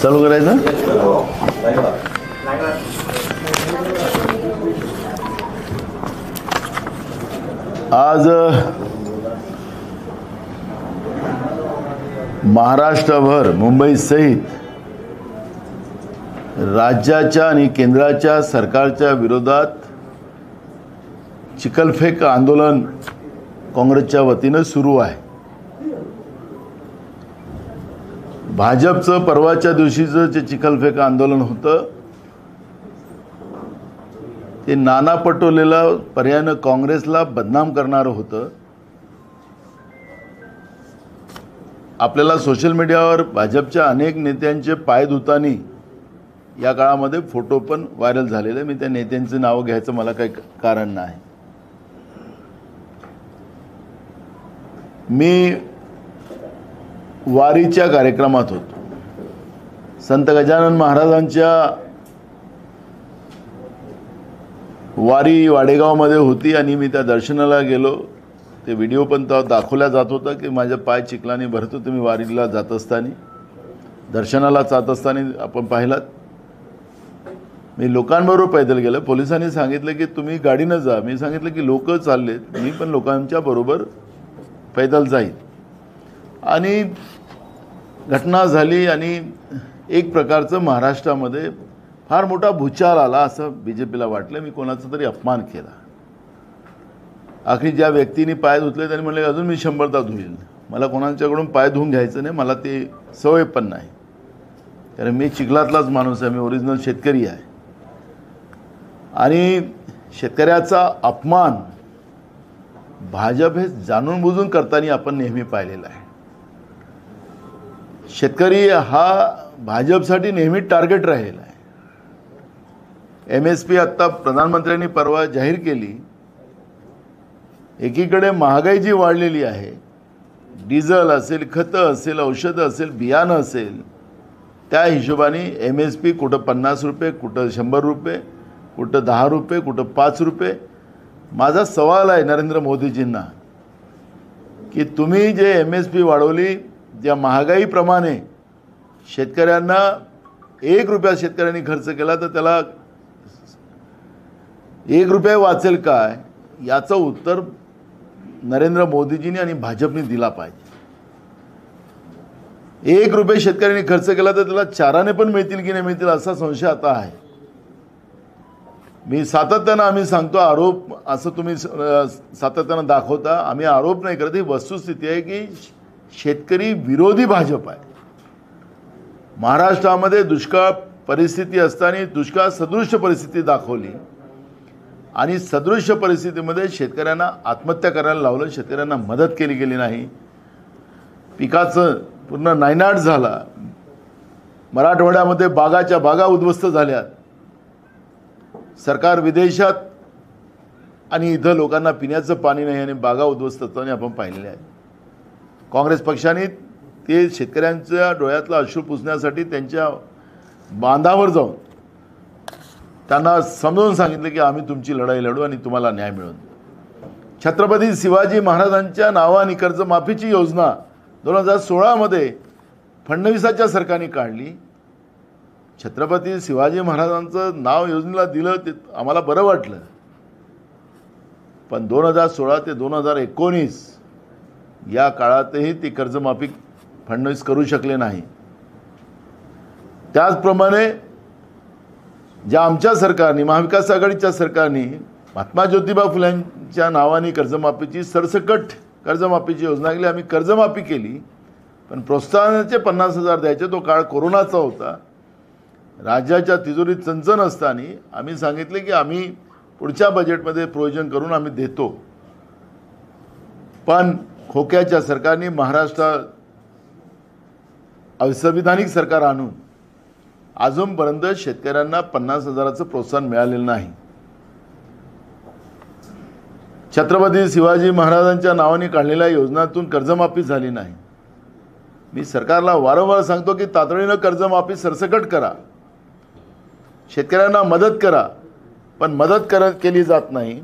चालू करायचं. आज महाराष्ट्रभर मुंबईसहित राज्याच्या आणि केंद्राच्या सरकारच्या विरोधात चिखलफेक आंदोलन काँग्रेसच्या वतीनं सुरू आहे. भाजपचं परवाच्या दिवशीचं जे चिखलफेक आंदोलन होतं ते नाना पटोलेला पर्यायानं काँग्रेसला बदनाम करणारं होतं. आपल्याला सोशल मीडियावर भाजपच्या अनेक नेत्यांचे पाय धुतानी या काळामध्ये फोटो पण व्हायरल झालेले. मी त्या नेत्यांची नावं घ्यायचं मला काही कारण नाही. मी वारीच्या कार्यक्रमात होतो. संत गजानन महाराजांच्या वारी वाडेगावमध्ये होती आणि मी त्या दर्शनाला गेलो. ते व्हिडिओ पण दाखवल्या जात होता की माझे पाय चिखलाने भरत होते. मी वारीला जात असताना दर्शनाला जात असताना आपण पाहिलात. मी लोकांबरोबर पैदल गेलो. पोलिसांनी सांगितलं की तुम्ही गाडीनं जा. मी सांगितलं की लोक चाललेत, मी पण लोकांच्या बरोबर पैदल जाईल. आणि घटना झाली आणि एक प्रकारचं महाराष्ट्रामध्ये फार मोठा भूचाल आला असं बीजेपीला वाटलं. मी कोणाचा तरी अपमान केला. आखरी ज्या व्यक्तीने पाय धुतले त्यांनी म्हणले अजून मी 100दा धुईल. मला कोणाच्याकडून पाय धुवून घ्यायचं नाही, मला ते सवय पण नाही. कारण मी चिखलातलाच माणूस आहे, मी ओरिजिनल शेतकरी आहे. आणि शेतकऱ्याचा अपमान भाजप हे जाणून बुजून करताना आपण नेहमी पाहिलेला आहे. शेतकरी हा भाजपसाठी नेहमी टार्गेट राहिलेला आहे. MSP आत्ता प्रधानमंत्र्यांनी परवा जाहीर केली. एकीकडे महागाई जी वाढलेली आहे, डिझेल असेल, खतं असेल, औषधं असेल, बियाणं असेल, त्या हिशोबाने MSP कुठं 50 रुपये, कुठं 100 रुपये, कुठं 10 रुपये, कुठं 5 रुपये. माझा सवाल आहे नरेंद्र मोदीजींना की तुम्ही जे MSP वाढवली ज्या महागाईप्रमाणे शेतकऱ्यांना 1 रुपया शेतकऱ्यांनी खर्च केला तर त्याला 1 रुपया वाचेल काय, याचं उत्तर नरेंद्र मोदीजींनी आणि भाजपने दिला पाहिजे. 1 रुपये शेतकऱ्यांनी खर्च केला तर त्याला 4 पण मिळतील की नाही मिळतील असा संशय आता आहे. मी सातत्यानं आम्ही सांगतो, आरोप असं तुम्ही सातत्यानं दाखवता, आम्ही आरोप नाही करत. ही वस्तुस्थिती आहे की शेतकरी विरोधी भाजप आहे. महाराष्ट्रामध्ये दुष्काळ परिस्थिती असताना दुष्काळ सदृश्य परिस्थिती दाखवली आणि सदृश्य परिस्थितीमध्ये शेतकऱ्यांना आत्महत्या करायला लावलं. शेतकऱ्यांना मदत केली गेली नाही. पिकाचं पूर्ण नायनाट झाला. मराठवाड्यामध्ये बागाच्या बागा उद्ध्वस्त झाल्यात. सरकार विदेशात आणि इथं लोकांना पिण्याचं पाणी नाही आणि बागा उद्ध्वस्त असताना आपण पाहिलेले आहे. काँग्रेस पक्षाने ते शेतकऱ्यांच्या डोळ्यातला अश्रू पुसण्यासाठी त्यांच्या बांधावर जाऊन त्यांना समजावून सांगितलं की आम्ही तुमची लढाई लढू आणि तुम्हाला न्याय मिळवून. छत्रपती शिवाजी महाराजांच्या नावाने कर्जमाफीची योजना 2016मध्ये फडणवीसाच्या सरकारने काढली. छत्रपती शिवाजी महाराजांचं नाव योजनेला दिलं ते आम्हाला बरं वाटलं. पण 2016 ते 2019 या काळातही ती कर्जमाफी फडणवीस करू शकले नाही. त्याचप्रमाणे ज्या आमच्या सरकारने, महाविकास आघाडीच्या सरकारने महात्मा ज्योतिबा फुलेंच्या नावाने कर्जमाफीची सरसकट कर्जमाफीची योजना केली. आम्ही कर्जमाफी केली पण प्रोत्साहनाचे 50,000 द्यायचे. तो काळ कोरोनाचा होता. राज्याच्या तिजोरीत चणचण असताना आम्ही सांगितले की आम्ही पुढच्या बजेटमध्ये प्रोविजन करून आम्ही देतो. पण खोक्याच्या सरकारने महाराष्ट्रात असंविधानिक सरकार आणून अजूनपर्यंत शेतकऱ्यांना 50,000चं प्रोत्साहन मिळालेलं नाही. छत्रपती शिवाजी महाराजांच्या नावाने काढलेल्या योजनातून कर्जमाफी झाली नाही. मी सरकारला वारंवार सांगतो की तातडीनं कर्जमाफी सरसकट करा, शेतकऱ्यांना मदत करा, पण मदत केली जात नाही.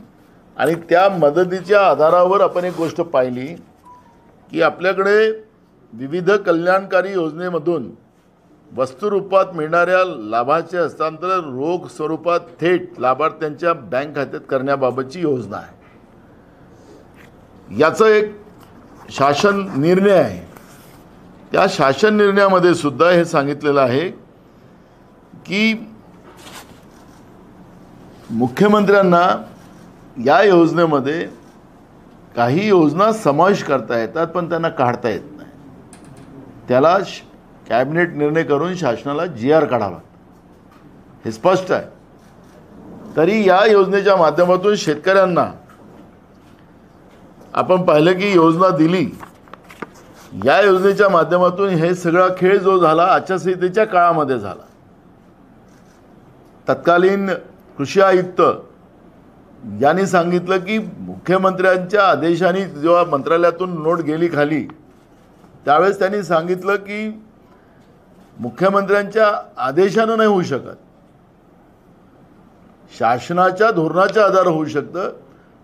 आणि त्या मदतीच्या आधारावर आपण एक गोष्ट पाहिली की आपल्याकडे विविध कल्याणकारी योजनेमधून वस्तुरूपात मिळणाऱ्या लाभाचे हस्तांतरण रोख स्वरूपात थेट लाभार्थ्यांच्या बँक खात्यात करण्याबाबतची योजना आहे. याचा एक शासन निर्णय आहे. त्या शासन निर्णयामध्ये सुद्धा हे सांगितलेलं आहे की मुख्यमंत्र्यांना या योजनेमध्ये काही योजना समावेश करता येतात, पण त्यांना काढता येत नाही. त्याला कॅबिनेट निर्णय करून शासनाला GR काढावा लागतो, हे स्पष्ट आहे. तरी या योजनेच्या माध्यमातून शेतकऱ्यांना आपण पाहिलं की योजना दिली. या योजनेच्या माध्यमातून हे सगळा खेळ जो झाला आचारसंहितेच्या काळामध्ये झाला. तत्कालीन कृषी आयुक्त यांनी सांगितलं की मुख्यमंत्र्यांच्या आदेशाने जेव्हा मंत्रालयातून नोट गेली खाली त्यावेळेस त्यांनी सांगितलं की मुख्यमंत्र्यांच्या आदेशानं नाही होऊ शकत, शासनाच्या धोरणाच्या आधारे होऊ शकतं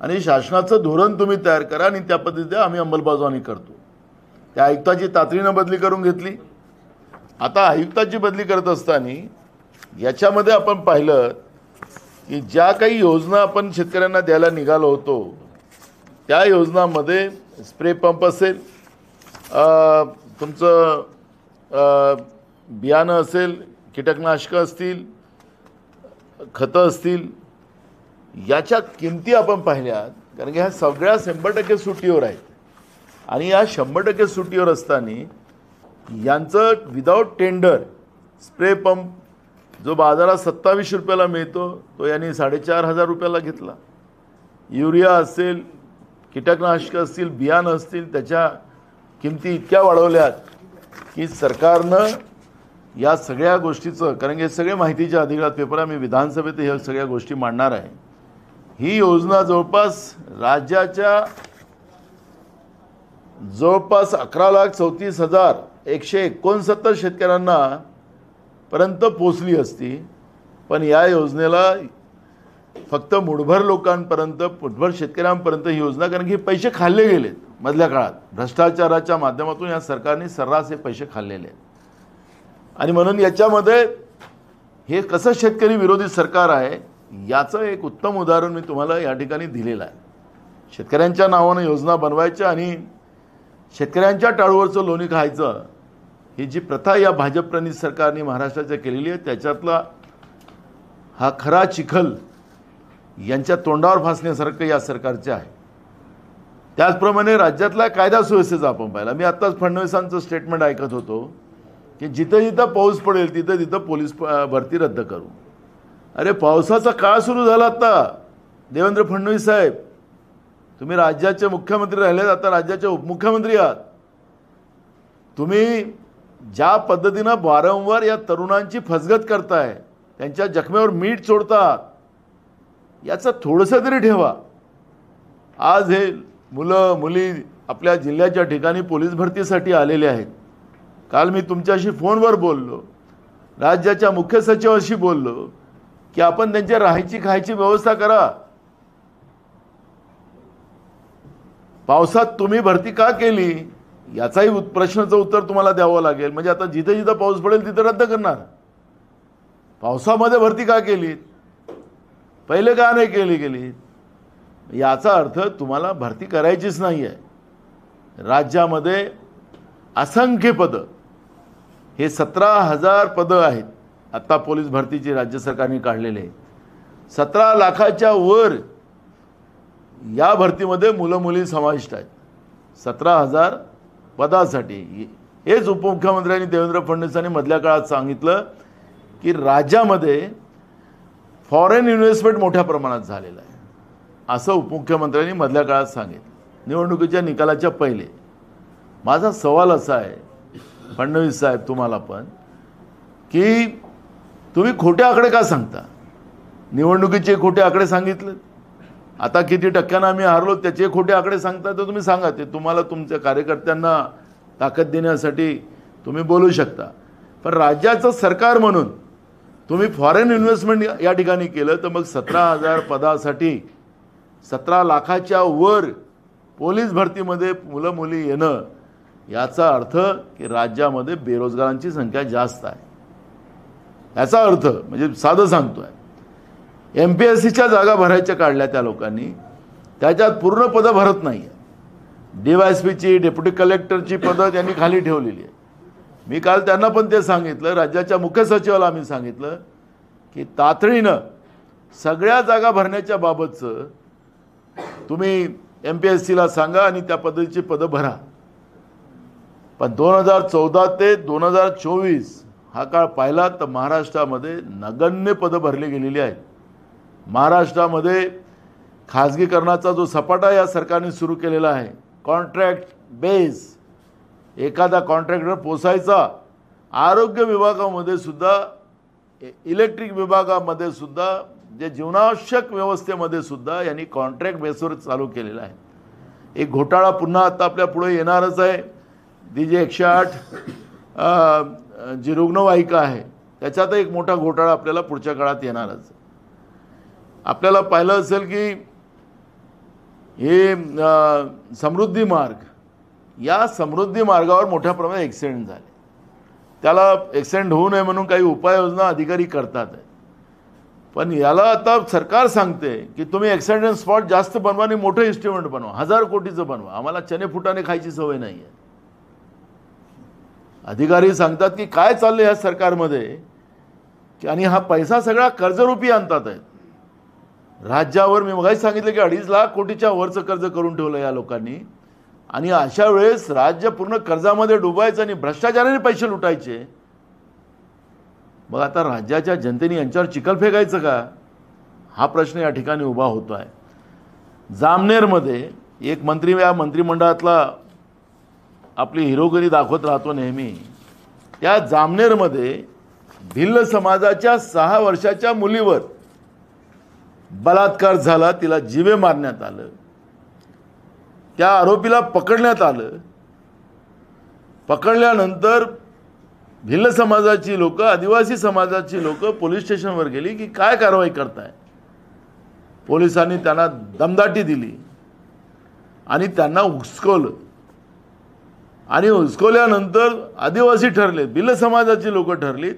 आणि शासनाचं धोरण तुम्ही तयार करा आणि त्या पद्धतीने आम्ही अंमलबजावणी करतो. त्या आयुक्ताची तातडीनं बदली करून घेतली. आता आयुक्ताची बदली करत असताना याच्यामध्ये आपण पाहिलं की ज्या काही योजना आपण शेतकऱ्यांना द्यायला निघालो होतो त्या योजनांमध्ये स्प्रे पंप असेल, तुमचं बियाणं असेल, कीटकनाशकं असतील, खतं असतील, याच्या किमती आपण पाहिल्यात. कारण की ह्या सगळ्या 100% सुट्टीवर आहेत आणि या 100% सुट्टीवर असताना यांचं विदाऊट टेंडर स्प्रे पंप जो बाजारात 27 रुपयाला मिळतो तो यांनी 4,500 रुपयाला घेतला. युरिया असेल, कीटकनाशकं असतील, बियाणं असतील, त्याच्या किमती इतक्या वाढवल्यात की सरकारनं या सगळ्या गोष्टीचं, कारण की हे सगळे माहितीच्या अधिकारात पेपर आहे, मी विधानसभेत ह्या सगळ्या गोष्टी मांडणार आहे. ही योजना जवळपास राज्याच्या जवळपास 11,34,169 शेतकऱ्यांना पर्यंत पोचली असती, पण या योजनेला फक्त मुठभर लोकांपर्यंत, मुठभर शेतकऱ्यांपर्यंत ही योजना, कारण की पैसे खाल्ले गेलेत मधल्या काळात भ्रष्टाचाराच्या माध्यमातून या सरकारने सर्रास हे पैसे खाल्लेले आहेत. आणि म्हणून याच्यामध्ये हे कसं शेतकरी विरोधी सरकार आहे याचं एक उत्तम उदाहरण मी तुम्हाला या ठिकाणी दिलेलं आहे. शेतकऱ्यांच्या नावानं योजना बनवायच्या आणि शेतकऱ्यांच्या टाळूवरचं लोणी खायचं, ही जी प्रथा या भाजप-प्रणीत सरकारने महाराष्ट्राच्या केलेली आहे, त्याच्यातला हा खरा चिखल यांच्या तोंडावर फासण्यासारखं या सरकारचे आहे. त्याचप्रमाणे राज्यातला कायदा सुव्यवस्थेचा आपण पाहिला. मी आत्ताच फडणवीसांचं स्टेटमेंट ऐकत होतो की जिथं जिथं पाऊस पडेल तिथं तिथं पोलीस भरती रद्द करू. अरे पावसाचा काळ सुरू झाला आता. देवेंद्र फडणवीस साहेब, तुम्ही राज्याचे मुख्यमंत्री राहिलेत, आता राज्याचे उपमुख्यमंत्री आहात. तुम्ही ज्या पद्धतीनं वारंवार या तरुणांची फसगत करताय, त्यांच्या जखमेवर मीठ सोडतात, याचं थोडंसं तरी ठेवा. आज हे मुलं मुली आपल्या जिल्ह्याच्या ठिकाणी पोलीस भरतीसाठी आलेले आहेत. काल मी तुमच्याशी फोनवर बोललो, राज्याच्या मुख्य सचिवाशी बोललो की आपण त्यांच्या राहायची खायची व्यवस्था करा. पावसात तुम्ही भरती का केली याचाही प्रश्नाचं उत्तर तुम्हाला द्यावं लागेल. म्हणजे आता जिथे जिथं पाऊस पडेल तिथं रद्द करणार. पावसामध्ये भरती का केली, पहिले का नाही गेली, याचा अर्थ तुम्हाला भरती करायचीच नाही आहे. राज्यामध्ये असंख्य पदं, हे 17,000 पदं आहेत आता पोलीस भरतीची राज्य सरकारने काढलेले. 17 लाखाच्या वर या भरतीमध्ये मुलं मुली समाविष्ट आहेत. 17,000 पदासाठी. हेच उपमुख्यमंत्र्यांनी देवेंद्र फडणवीसांनी मधल्या काळात सांगितलं की राज्यामध्ये फॉरेन इन्व्हेस्टमेंट मोठ्या प्रमाणात झालेलं आहे, असं उपमुख्यमंत्र्यांनी मधल्या काळात सांगितलं निवडणुकीच्या निकालाच्या पहिले. माझा सवाल असा आहे फडणवीस साहेब तुम्हाला पण, की तुम्ही खोटे आकडे का सांगता? निवडणुकीचे खोटे आकडे सांगितले, आता किती टक्क्यानं आम्ही हारलो त्याचे खोटे आकडे सांगता, तर तुम्ही सांगा. ते तुम्हाला तुमच्या कार्यकर्त्यांना ताकद देण्यासाठी तुम्ही बोलू शकता. पण राज्याचं सरकार म्हणून तुम्ही फॉरेन इन्व्हेस्टमेंट या ठिकाणी केलं, तर मग 17,000 पदासाठी 17 लाखाच्या वर पोलीस भरतीमध्ये मुलं मुली येणं, याचा अर्थ की राज्यामध्ये बेरोजगारांची संख्या जास्त आहे. याचा अर्थ म्हणजे साधं सांगतोय, MPSCच्या जागा भरायच्या काढल्या त्या लोकांनी, त्याच्यात पूर्ण पदं भरत नाही आहे. DYSPची, डेप्युटी कलेक्टरची पदं त्यांनी खाली ठेवलेली आहे. मी काल त्यांना पण ते सांगितलं, राज्याच्या मुख्य सचिवाला आम्ही सांगितलं की तातडीनं सगळ्या जागा भरण्याच्या बाबतचं तुम्ही MPSCला सांगा आणि त्या पद्धतीची पदं भरा. पण 2014 ते 2024 हा काळ पाहिला तर महाराष्ट्रामध्ये नगण्य पदं भरली गेलेली आहेत. महाराष्ट्रामध्ये खाजगीकरणाचा जो सपाटा या सरकारने सुरू केलेला आहे, कॉन्ट्रॅक्ट बेस, एखादा कॉन्ट्रॅक्टर पोसायचा. आरोग्य विभागामध्ये सुद्धा, इलेक्ट्रिक विभागामध्ये सुद्धा, जे जीवनावश्यक व्यवस्थेमध्ये सुद्धा यांनी कॉन्ट्रॅक्ट बेसवर चालू केलेला आहे. एक घोटाळा पुन्हा आता आपल्या पुढे येणारच आहे. ती जी 108 जी रुग्णवाहिका आहे त्याच्यात एक मोठा घोटाळा आपल्याला पुढच्या काळात येणारच. आपल्याला पाहिलं असेल की हे समृद्धी मार्ग, या समृद्धी मार्गावर मोठ्या प्रमाणात ॲक्सिडेंट झाले. त्याला ॲक्सिडेंट होऊ नये म्हणून काही उपाययोजना अधिकारी करतात. पण याला आता सरकार सांगते की तुम्ही ॲक्सिडेंट स्पॉट जास्त बनवा आणि मोठं इन्स्ट्रुमेंट बनवा, 1000 कोटीचं बनवा. आम्हाला चणे फुटाने खायची सवय नाही आहे. अधिकारी सांगतात की काय चाललंय या सरकारमध्ये, आणि हा पैसा सगळा कर्जरूपी आणतात आहेत राज्यावर. मी मगाशी सांगितलं की 2.5 लाख कोटीच्या वरचं कर्ज करून ठेवलं या लोकांनी. आणि अशा वेळेस राज्य पूर्ण कर्जामध्ये डुबायचं आणि भ्रष्टाचाराने पैसे लुटायचे. मग आता राज्याच्या जनतेने यांच्यावर चिखल फेकायचं का, हा प्रश्न या ठिकाणी उभा होतो आहे. जामनेरमध्ये एक मंत्री या मंत्रिमंडळातला आपली हिरोगिरी दाखवत राहतो नेहमी. त्या जामनेरमध्ये भिल्ल समाजाच्या 6 वर्षाच्या मुलीवर बलात्कार झाला, तिला जीवे मारण्यात आलं. त्या आरोपीला पकडण्यात आलं. पकडल्यानंतर भिल्ल समाजाची लोक, आदिवासी समाजाची लोक पोलीस स्टेशनवर गेली की काय कारवाई करताय. पोलिसांनी त्यांना दमदाटी दिली आणि त्यांना हुसकवलं. आणि हुसकवल्यानंतर आदिवासी ठरले, भिल्ल समाजाची लोक ठरलीत.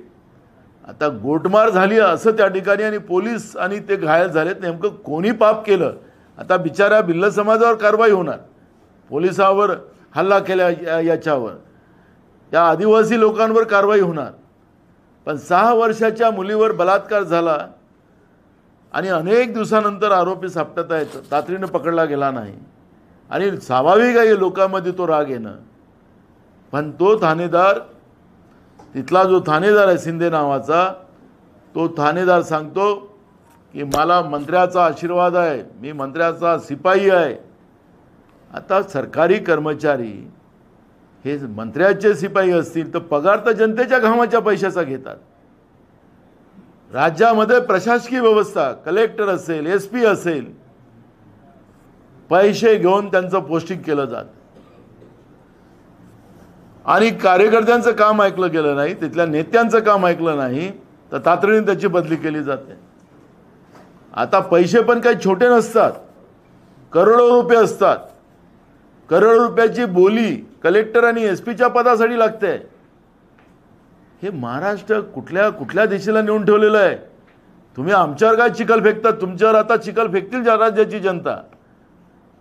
आता गोटमार झाली असं त्या ठिकाणी, आणि पोलीस आणि ते घायल झालेत. नेमकं कोणी पाप केलं, आता बिचाऱ्या भिल्ल समाजावर कारवाई होणार. पोलिसावर हल्ला केल्या याच्यावर या आदिवासी लोकांवर कारवाई होणार. पण 6 वर्षाच्या मुलीवर बलात्कार झाला आणि अनेक दिवसानंतर आरोपी सापडत आहेत, तातडीनं पकडला गेला नाही. आणि स्वाभाविक आहे लोकांमध्ये तो राग येणं. पण तो ठाणेदार, तिथला जो ठाणेदार आहे शिंदे नावाचा, तो ठाणेदार सांगतो की मला मंत्र्याचा आशीर्वाद आहे, मी मंत्र्याचा शिपाई आहे. आता सरकारी कर्मचारी हे मंत्र्याचे शिपाई असतील तर पगार तर जनतेच्या घामाच्या पैशाचा घेतात. राज्यामध्ये प्रशासकीय व्यवस्था, कलेक्टर असेल, SP असेल, पैसे घेऊन त्यांचं पोस्टिंग केलं जातं. आणि कार्यकर्त्यांचं काम ऐकलं गेलं नाही, तिथल्या नेत्यांचं काम ऐकलं नाही तर तातडीने त्याची बदली केली जाते. आता पैसे पण काही छोटे नसतात, करोडो रुपये असतात. करोडो रुपयाची बोली कलेक्टर आणि SP पदासाठी लागते. हे महाराष्ट्र कुठल्या दिशेला नेऊन ठेवलेलं आहे. तुम्ही आमच्यावर काय चिखल फेकता, तुमच्यावर आता चिखल फेकतील राज्याची जनता.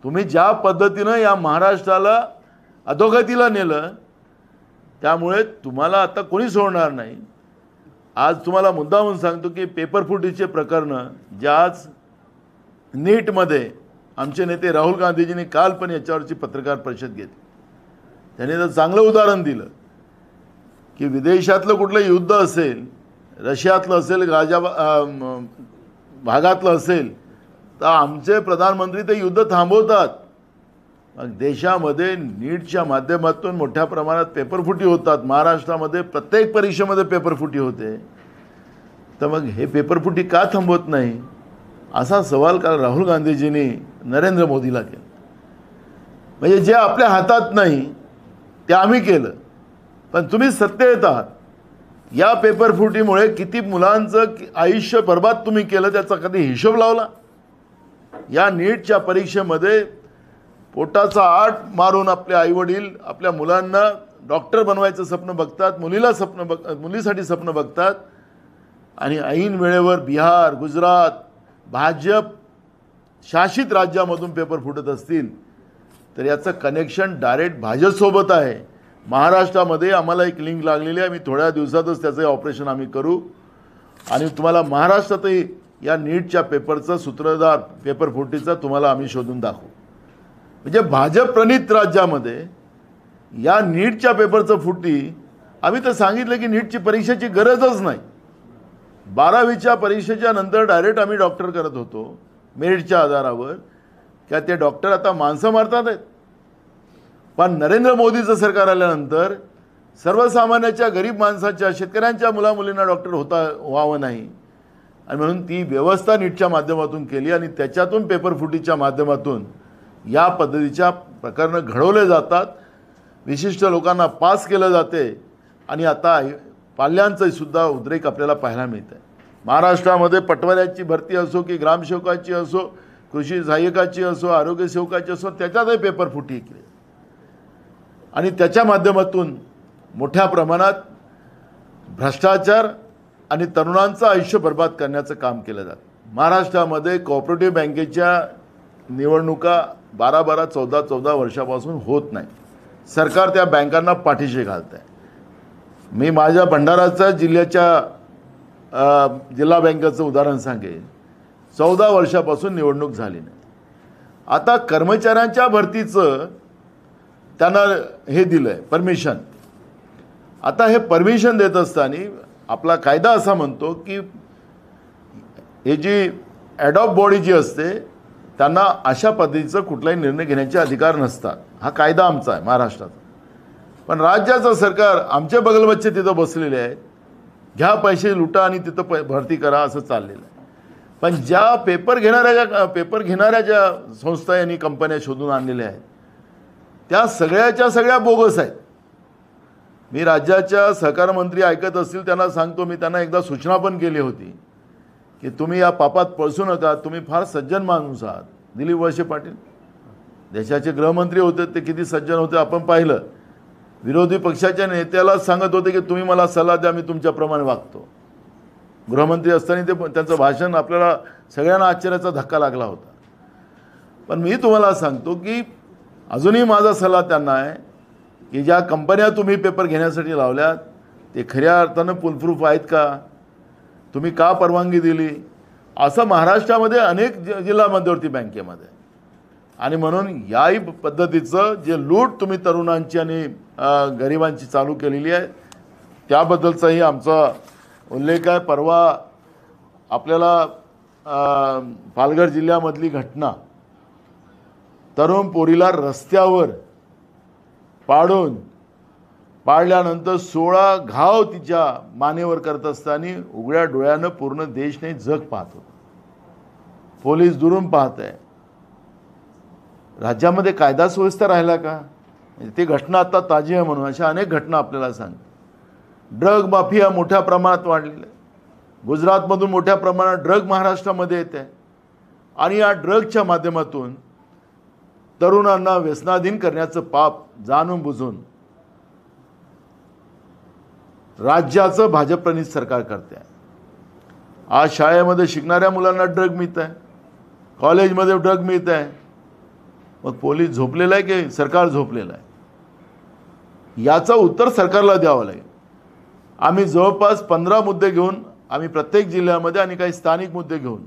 तुम्ही ज्या पद्धतीनं या महाराष्ट्राला अधोगतीला नेलं, त्यामुळे तुम्हाला आता कोणी सोडणार नाही. आज तुम्हाला मुद्दामून सांगतो की पेपरफुटीचे प्रकरण, जे आज नीटमध्ये आमचे नेते राहुल गांधीजींनी काल पण याच्यावरची पत्रकार परिषद घेतली. त्यांनी तर चांगलं उदाहरण दिलं की विदेशातलं कुठलं युद्ध असेल, रशियातलं असेल, गाजा भागातलं असेल, तर आमचे प्रधानमंत्री ते युद्ध थांबवतात. मग देशामध्ये नीटच्या माध्यमातून मोठ्या प्रमाणात पेपरफुटी होतात. महाराष्ट्रामध्ये प्रत्येक परीक्षेमध्ये पेपरफुटी होते. तर मग हे पेपरफुटी का थांबवत नाही, असा सवाल काल राहुल गांधीजींनी नरेंद्र मोदीला केला. म्हणजे जे आपल्या हातात नाही ते आम्ही केलं, पण तुम्ही सत्तेत आहात. या पेपरफुटीमुळे किती मुलांचं आयुष्य बर्बाद तुम्ही केलं त्याचा कधी हिशोब लावला? या नीटच्या परीक्षेमध्ये पोटाचा आट मारून आपले आईवडील आपल्या मुलांना डॉक्टर बनवायचं स्वप्न बघतात, मुलीसाठी स्वप्न बघतात, आणि ऐन वेळेवर बिहार, गुजरात, भाजप शासित राज्यामधून पेपर फुटत असतील तर याचं कनेक्शन डायरेक्ट भाजपसोबत आहे. महाराष्ट्रामध्ये आम्हाला एक लिंक लागलेली आहे. मी थोड्या दिवसातच त्याचं ऑपरेशन आम्ही करू आणि तुम्हाला महाराष्ट्रातही या नीटच्या पेपरचं सूत्रधार, पेपर फुटीचा तुम्हाला आम्ही शोधून दाखवू. म्हणजे भाजप प्रणित राज्यामध्ये या नीटच्या पेपरचं फुटी, आम्ही तर सांगितलं की नीटची परीक्षेची गरजच नाही. 12वीच्या परीक्षेच्या नंतर डायरेक्ट आम्ही डॉक्टर करत होतो मेरिटच्या आधारावर. क्या ते डॉक्टर आता माणसं मारतात आहेत? पण नरेंद्र मोदीचं सरकार आल्यानंतर सर्वसामान्याच्या, गरीब माणसाच्या, शेतकऱ्यांच्या मुलामुलींना डॉक्टर व्हावं नाही, आणि म्हणून ती व्यवस्था नीटच्या माध्यमातून केली आणि त्याच्यातून पेपर फुटीच्या माध्यमातून या पद्धतीच्या प्रकरणं घडवले जातात. विशिष्ट लोकांना पास केलं जाते आणि आता पाल्यांचं सुद्धा उद्रेक आपल्याला पाहायला मिळत आहे. महाराष्ट्रामध्ये पटवाऱ्याची भरती असो की ग्रामसेवकाची असो, कृषी सहाय्यकाची असो, आरोग्य सेवकाची असो, त्याच्यातही पेपर फुटी केली आणि त्याच्या माध्यमातून मोठ्या प्रमाणात भ्रष्टाचार आणि तरुणांचं आयुष्य बर्बाद करण्याचं काम केलं जातं. महाराष्ट्रामध्ये कोऑपरेटिव्ह बँकेच्या निवडणुका 12-12, 14-14 वर्षापासून होत नाही. सरकार त्या बँकांना पाठीशी घालत आहे. मी माझ्या भंडाराच्या जिल्हा बँकेचं उदाहरण सांगेन. 14 वर्षापासून निवडणूक झाली नाही. आता कर्मचाऱ्यांच्या भरतीचं त्यांना हे दिलं आहे परमिशन. आता हे परमिशन देत असताना आपला कायदा असा म्हणतो की हे जी ॲडॉप बॉडी जी असते त्यांना अशा पद्धतीचं कुठलाही निर्णय घेण्याचे अधिकार नसतात. हा कायदा आमचा आहे महाराष्ट्राचा. पण राज्याचं सरकार आमचे बगलबच्चे तिथं बसलेले आहेत, घ्या पैसे लुटा आणि तिथं भरती करा असं चाललेलं आहे. पण ज्या पेपर घेणाऱ्या ज्या संस्था आणि कंपन्या शोधून आणलेल्या आहेत त्या सगळ्याच्या सगळ्या बोगस आहेत. मी राज्याच्या सहकार मंत्री ऐकत असतील त्यांना सांगतो, मी त्यांना एकदा सूचना पण केली होती की तुम्ही या पापात पळसू नका, तुम्ही फार सज्जन माणूस आहात. दिलीप वळसे पाटील देशाचे गृहमंत्री होते, ते किती सज्जन होते आपण पाहिलं. विरोधी पक्षाच्या नेत्याला सांगत होते की तुम्ही मला सल्ला द्या, मी तुमच्याप्रमाणे वागतो. गृहमंत्री असताना ते त्यांचं भाषण आपल्याला सगळ्यांना आश्चर्याचा धक्का लागला होता. पण मी तुम्हाला सांगतो की अजूनही माझा सल्ला त्यांना आहे की ज्या कंपन्या तुम्ही पेपर घेण्यासाठी लावल्यात ते खऱ्या अर्थानं फुलप्रूफ आहेत का, तुम्ही का परवानगी दिली. असं महाराष्ट्रामध्ये अनेक जिल्हा मध्यवर्ती बँकेमध्ये, आणि म्हणून याही पद्धतीचं जे लूट तुम्ही तरुणांची आणि गरिबांची चालू केलेली आहे त्याबद्दलचाही आमचा उल्लेख आहे. परवा आपल्याला पालघर जिल्ह्यामधली घटना, तरुण पोरीला रस्त्यावर पाडल्यानंतर 16 घाव तिच्या मानेवर करत असताना उघड्या डोळ्यानं पूर्ण देश नाही जग पाहत होतं. पोलीस दुरून पाहत आहे. राज्यामध्ये कायदा सुव्यवस्था राहिला का? ती घटना आता ताजी आहे म्हणून अशा अनेक घटना आपल्याला सांगतात. ड्रग माफिया मोठ्या प्रमाणात वाढलेला आहे. गुजरातमधून मोठ्या प्रमाणात ड्रग महाराष्ट्रामध्ये येत आहे आणि या ड्रगच्या माध्यमातून तरुणांना व्यसनाधीन करण्याचं पाप जाणून बुजून राज्याचं भाजपप्रणित सरकार करते आहे. आज शाळेमध्ये शिकणाऱ्या मुलांना ड्रग मिळत आहे, कॉलेजमध्ये ड्रग मिळत आहे. मग पोलीस झोपलेला आहे की सरकार झोपलेलं आहे? याचं उत्तर सरकारला द्यावं लागेल. आम्ही जवळपास 15 मुद्दे घेऊन आम्ही प्रत्येक जिल्ह्यामध्ये आणि काही स्थानिक मुद्दे घेऊन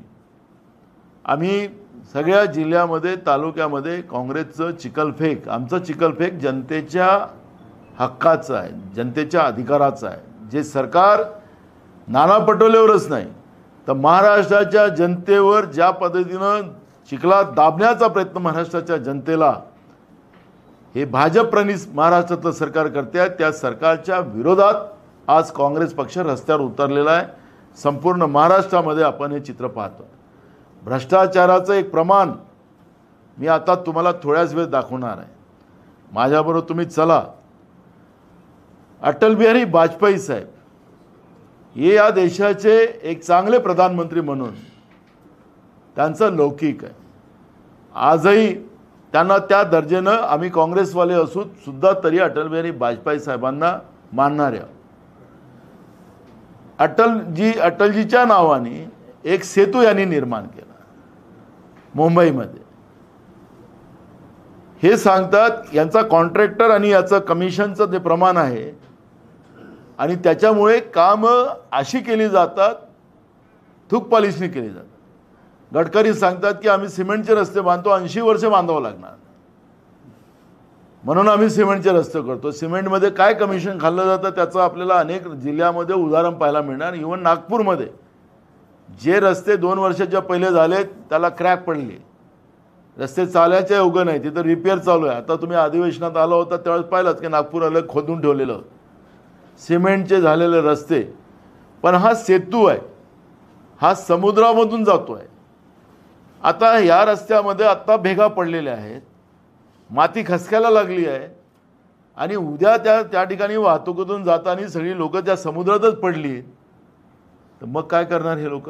आम्ही सगळ्या जिल्ह्यामध्ये, तालुक्यामध्ये काँग्रेसचं चिखलफेक, आमचं चिखलफेक जनतेच्या हक्काचं आहे, जनतेच्या अधिकाराचं आहे. जे सरकार नाना पटोलेवरच नाही तर महाराष्ट्राच्या जनतेवर ज्या पद्धतीनं चिखलात दाबण्याचा प्रयत्न महाराष्ट्राच्या जनतेला हे भाजपप्रणित महाराष्ट्रातलं सरकार करते आहे, त्या सरकारच्या विरोधात आज काँग्रेस पक्ष रस्त्यावर उतरलेला आहे. संपूर्ण महाराष्ट्रामध्ये आपण हे चित्र पाहतो. भ्रष्टाचाराचं एक प्रमाण मी आता तुम्हाला थोड्याच वेळ दाखवणार आहे. माझ्याबरोबर तुम्ही चला. अटल बिहारी वाजपेयी साहेब हे या देशाचे एक चांगले प्रधानमंत्री म्हणून त्यांचं लौकिक आहे. आजही त्यांना त्या दर्जेनं आम्ही काँग्रेसवाले असून सुद्धा तरी अटल बिहारी वाजपेयी साहेबांना मानणारे आहोत. अटलजीच्या नावाने एक सेतू यांनी निर्माण केला मुंबईमध्ये. हे सांगतात यांचा कॉन्ट्रॅक्टर आणि याचं कमिशनचं जे प्रमाण आहे आणि त्याच्यामुळे कामं अशी केली जातात, थूक पॉलिशनी केली जातात. गडकरी सांगतात की आम्ही सिमेंटचे रस्ते बांधतो, 80 वर्ष बांधावं लागणार म्हणून आम्ही सिमेंटचे रस्ते करतो. सिमेंटमध्ये काय कमिशन खाल्लं जातं त्याचं आपल्याला अनेक जिल्ह्यामध्ये उदाहरण पाहायला मिळणार. इव्हन नागपूरमध्ये जे रस्ते 2 वर्षाच्या पहिले झाले त्याला क्रॅक पडले, रस्ते चालायचे योग्य नाही, तिथं रिपेअर चालू आहे. आता तुम्ही अधिवेशनात आला होता त्यावेळेस पाहिलंच की नागपूर अलग खोदून ठेवलेलं होतं सिमेंटचे झालेले रस्ते. पण हा सेतू आहे, हा समुद्रामधून जातो आहे. आता या रस्त्यामध्ये आत्ता भेगा पडलेल्या आहेत, माती खसकायला लागली आहे आणि उद्या त्या ठिकाणी वाहतुकीतून जाताना सगळी लोक त्या समुद्रातच पडली, तर मग काय करणार हे लोक.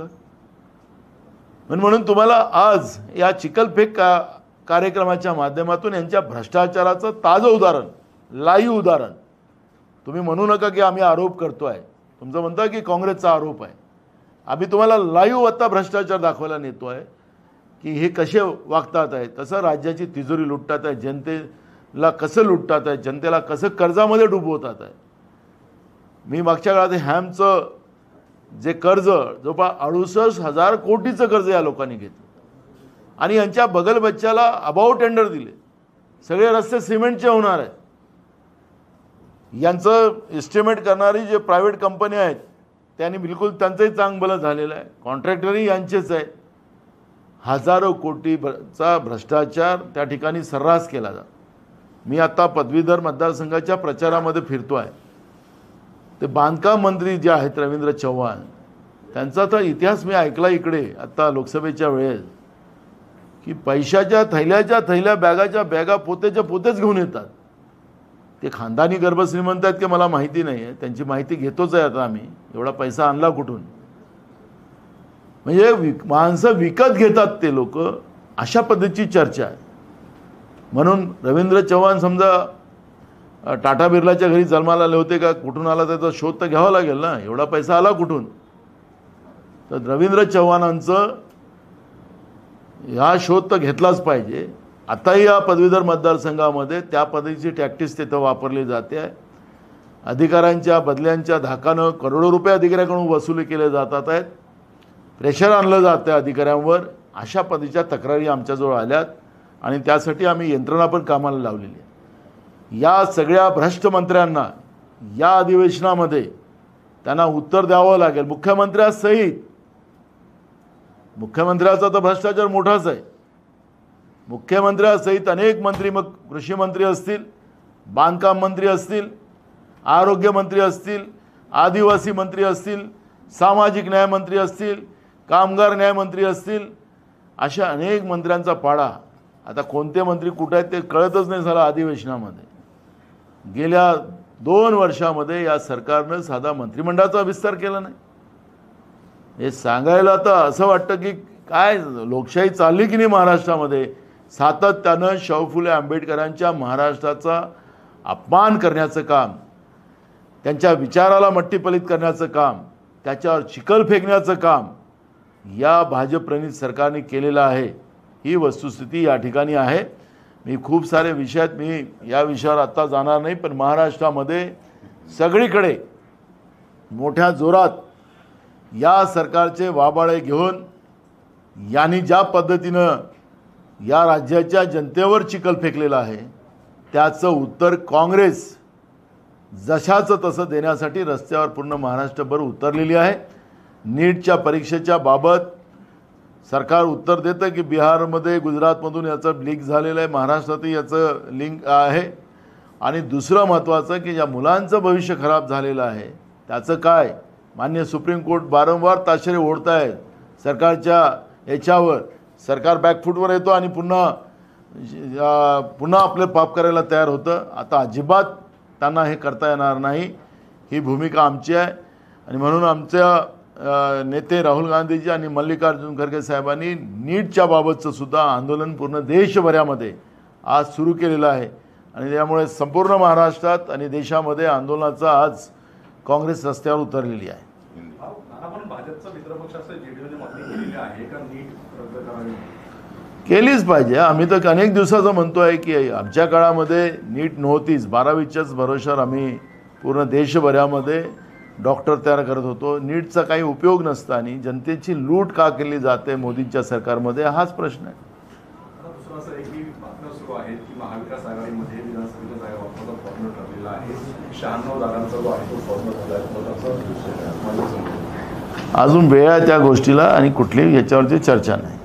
म्हणून तुम्हाला आज या चिखलफेक कार्यक्रमाच्या माध्यमातून यांच्या भ्रष्टाचाराचं ताजं उदाहरण, लाईव्ह उदाहरण. तुम्ही म्हणू नका की आम्ही आरोप करतोय, तुमचं म्हणता की काँग्रेसचा आरोप आहे. आम्ही तुम्हाला लाईव्ह आता भ्रष्टाचार दाखवायला नेतोय की हे कसे वागतात आहे, कसं राज्याची तिजोरी लुटतात आहे, जनतेला कसं लुटतात आहे, जनतेला कसं कर्जामध्ये डुबवतात आहे. मी मागच्या काळात हॅमचं जे कर्ज जवळपास 68,000 कोटीचं कर्ज या लोकांनी घेतलं आणि यांच्या बगल बच्च्याला अबाऊ टेंडर दिले. सगळे रस्ते सिमेंटचे होणार आहेत. यांचं एस्टिमेट करणारी जे प्रायव्हेट कंपन्या आहेत त्यांनी बिलकुल त्यांचंही चांगलं झालेलं आहे. कॉन्ट्रॅक्टरही यांचेच आहे. हजारो कोटीचा भ्रष्टाचार त्या ठिकाणी सर्रास केला जातो. मी आता पदवीधर मतदारसंघाच्या प्रचारामध्ये फिरतो आहे. ते बांधकाम मंत्री जे आहेत रवींद्र चव्हाण, त्यांचा तर इतिहास मी ऐकला इकडे आता लोकसभेच्या वेळेस की पैशाच्या थैल्याच्या थैल्या, बॅगाच्या बॅगा, पोतेच्या पोतेच घेऊन येतात. ते खानदानी गर्भश्रीमंत आहेत की मला माहिती नाही आहे, त्यांची माहिती घेतोच आहे आता आम्ही. एवढा पैसा आणला कुठून, म्हणजे माणसं विकत घेतात ते लोक, अशा पद्धतीची चर्चा आहे. म्हणून रवींद्र चव्हाण समजा टाटा बिर्लाच्या घरी जन्माला आले होते का, कुठून आला त्याचा शोध तर घ्यावा लागेल ना, एवढा पैसा आला कुठून. तर रवींद्र चव्हाणांचं हा शोध तर घेतलाच पाहिजे. आताही या पदवीधर मतदारसंघामध्ये त्या पद्धतीची टॅक्टिस तिथं वापरली जाते आहे. अधिकाऱ्यांच्या बदल्यांच्या धाकानं करोडो रुपये अधिकाऱ्यांकडून वसुली केले जातात आहेत. प्रेशर आणलं जातं अधिकाऱ्यांवर. अशा पद्धतीच्या तक्रारी आमच्याजवळ आल्यात आणि त्यासाठी आम्ही यंत्रणा पण कामाला लावलेली आहे. या सगळ्या भ्रष्ट मंत्र्यांना या अधिवेशनामध्ये त्यांना उत्तर द्यावं लागेल, मुख्यमंत्र्यासहित. मुख्यमंत्र्याचा तर भ्रष्टाचार मोठाच आहे. मुख्यमंत्र्यासहित अनेक मंत्री, मग कृषी मंत्री असतील, बांधकाम मंत्री असतील, आरोग्य मंत्री असतील, आदिवासी मंत्री असतील, सामाजिक न्याय मंत्री असतील, कामगार न्याय मंत्री असतील, अशा अनेक मंत्र्यांचा पाडा. आता कोणते मंत्री कुठे आहेत ते कळतच नाही झालं अधिवेशनामध्ये. गेल्या 2 वर्षामध्ये या सरकारनं साधा मंत्रिमंडळाचा विस्तार केला नाही. हे सांगायला तर असं वाटतं की काय लोकशाही चालली की नाही महाराष्ट्रामध्ये. सातत्यानं शाहू फुले आंबेडकरांच्या महाराष्ट्राचा अपमान करण्याचं काम, त्यांच्या विचाराला मट्टीपलीत करण्याचं काम, त्याच्यावर चिखल फेकण्याचं काम या भाजप-प्रणीत सरकारने केलेलं आहे. ही वस्तुस्थिती या ठिकाणी आहे. मी खूप सारे विषय आहेत, मी या विषयावर आत्ता जाणार नाही. पण महाराष्ट्रामध्ये सगळीकडे मोठ्या जोरात या सरकारचे वाबाळे घेऊन यांनी ज्या पद्धतीनं या राज्याच्या जनतेवर चिखल फेकलेलं आहे त्याचं उत्तर काँग्रेस जशाचं तसं देण्यासाठी रस्त्यावर पूर्ण महाराष्ट्रभर उतरलेली आहे. नीटच्या परीक्षेच्या बाबत सरकार उत्तर देतं की बिहारमध्ये, गुजरातमधून याचं लीक झालेलं आहे, महाराष्ट्रातही याचं लिंक आहे. आणि दुसरं महत्त्वाचं की ज्या मुलांचं भविष्य खराब झालेलं आहे त्याचं काय, मान्य सुप्रीम कोर्ट वारंवार ताशेरे ओढत आहेत सरकारच्या याच्यावर. सरकार बॅकफूटवर येतो आणि पुन्हा आपले पाप करायला तयार होतं. आता अजिबात त्यांना हे करता येणार नाही. ही भूमिका आमची आहे आणि म्हणून आमच्या नेते राहुल गांधीजी आणि मल्लिकार्जुन खरगे साहेबांनी नीटच्या बाबतचं सुद्धा आंदोलन पूर्ण देशभरामध्ये आज सुरू केलेलं आहे आणि त्यामुळे संपूर्ण महाराष्ट्रात आणि देशामध्ये आंदोलनाचा आज काँग्रेस रस्त्यावर उतरलेली आहे. आपण भाजपचा मित्रपक्ष असं जेडीयूने मागणी केलेली आहे का नीट रद्द करावी? केलीच पाहिजे. आम्ही तर अनेक दिवसाचं म्हणतो आहे की आमच्या काळामध्ये नीट नव्हतीच. 12वीच्याच भरोशावर आम्ही पूर्ण देशभरामध्ये डॉक्टर तयार करत होतो. नीटचा काही उपयोग नसता आणि जनतेची लूट का केली जाते मोदींच्या सरकारमध्ये हाच प्रश्न आहे. दुसरं असं एक बातम्या सुरू आहेत की महाविकास आघाडीमध्ये विधानसभेच्या जागा वाटपाचा फॉर्म्युला ठरलेला आहे. 96 जागांचा जो आहे तो फॉर्म्युला झाला आहे. अजून वेळ आहे त्या गोष्टीला आणि कुठलीही याच्यावरती चर्चा नाही.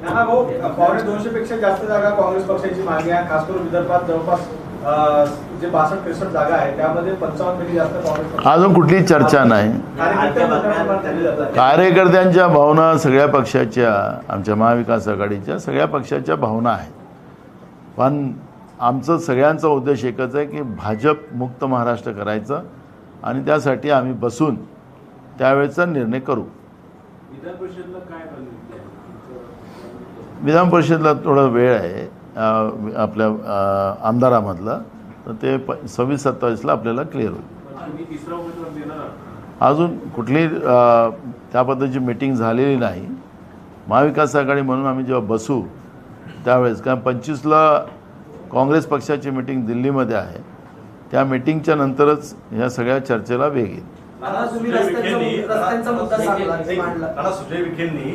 पावणे 200 पेक्षा जास्त जागा काँग्रेस पक्षाची मागणी आहे. खास करून विदर्भात जवळपास जे 62-63 जागा आहेत त्यामध्ये 55 पैकी जास्त काँग्रेस पक्ष. अजून कुठलीही चर्चा नाही. कार्यकर्त्यांच्या भावना सगळ्या पक्षाच्या, आमच्या महाविकास आघाडीच्या सगळ्या पक्षाच्या भावना आहेत. पण आमचं सगळ्यांचा उद्देश एकच आहे की भाजप मुक्त महाराष्ट्र करायचं आणि त्यासाठी आम्ही बसून त्यावेळेचा निर्णय करू. विधान परिषदला थोडा वेळ आहे आपल्या आमदारामधला, तर ते 26-27ला आपल्याला क्लिअर होईल. अजून कुठलीही त्या पद्धतीची मीटिंग झालेली नाही. महाविकास आघाडी म्हणून आम्ही जेव्हा बसू त्यावेळेस, कारण 25ला काँग्रेस पक्षाची मीटिंग दिल्लीमध्ये आहे, त्या मीटिंगच्या नंतरच ह्या सगळ्या चर्चेला वेग येईल. सुजय विखेंनी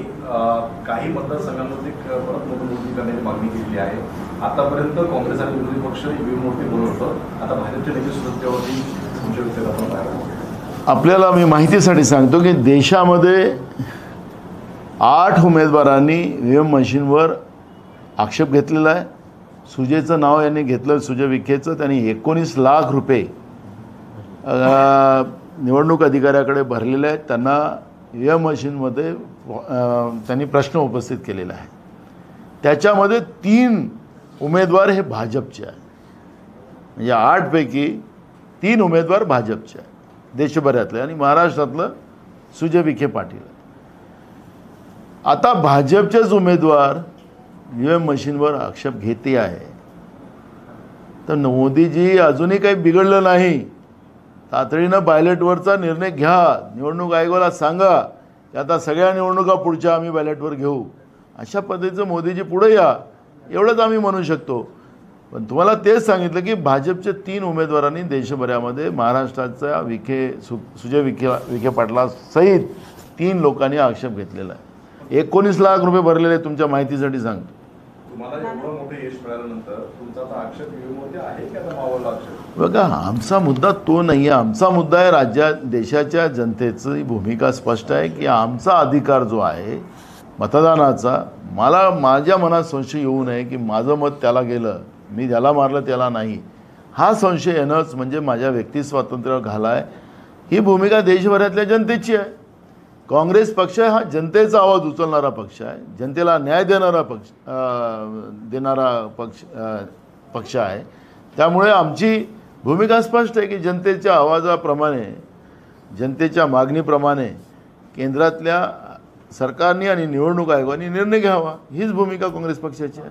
काही मतदारसंघांमध्ये परत मतमोजणी करण्याची मागणी केलेली आहे. आतापर्यंत काँग्रेस आणि विरोधी पक्ष ईव्हीएम वरती बोलत होतं. आता भाजपच्या नेते सुरक्षेवरती संशय व्यक्त करतात. आपल्याला मी माहितीसाठी सांगतो की देशामध्ये 8 उमेदवारांनी ईव्हीएम मशीनवर आक्षेप घेतलेला आहे. सुजयचं नाव यांनी घेतलं, सुजय विखेचं. त्यांनी 19 लाख रुपये निवडणूक अधिकाऱ्याकडे भरलेले आहेत. त्यांना ईव्हीएम मशीनमध्ये त्यांनी प्रश्न उपस्थित केलेला आहे. त्याच्यामध्ये 3 उमेदवार हे भाजपचे आहे. म्हणजे 8 पैकी 3 उमेदवार भाजपचे आहे देशभरातले आणि महाराष्ट्रातलं सुजय विखे पाटील. आता भाजपचेच उमेदवार ईव्हीएम मशीनवर आक्षेप घेते आहे, तर मोदीजी अजूनही काही बिघडलं नाही. तातडीनं बॅलेटवरचा निर्णय घ्या. निवडणूक आयोगाला सांगा की आता सगळ्या निवडणुका पुढच्या आम्ही बॅलेटवर घेऊ. अशा पद्धतीचं मोदीजी पुढे या, एवढंच आम्ही म्हणू शकतो. पण तुम्हाला तेच सांगितलं की भाजपचे 3 उमेदवारांनी देशभरामध्ये महाराष्ट्राचा सुजय विखे पाटला सहित 3 लोकांनी आक्षेप घेतलेला आहे. 19 लाख रुपये भरलेले तुमच्या माहितीसाठी सांगतो. तुम्हाला एवढं मोठं यश मिळाल्यानंतर तुमचा आता आक्षेप ईव्हीएमवरती आहे की आता मावळला आक्षेप? बघा, आमचा मुद्दा तो नाही आहे. आमचा मुद्दा आहे राज्यात देशाच्या जनतेची भूमिका स्पष्ट आहे की आमचा अधिकार जो आहे मतदानाचा, मला माझ्या मनात संशय येऊ नये की माझं मत त्याला गेलं, मी ज्याला मारलं त्याला नाही, हा संशय येणंच म्हणजे माझ्या व्यक्ती स्वातंत्र्यावर घाला आहे. ही भूमिका देशभरातल्या जनतेची आहे. काँग्रेस पक्ष हा जनतेचा आवाज उचलणारा पक्ष आहे, जनतेला न्याय देणारा पक्ष आहे. त्यामुळे आमची भूमिका स्पष्ट आहे की जनतेच्या आवाजाप्रमाणे, जनतेच्या मागणीप्रमाणे केंद्रातल्या सरकारने आणि निवडणूक आयोगाने निर्णय घ्यावा, हीच भूमिका काँग्रेस पक्षाची आहे.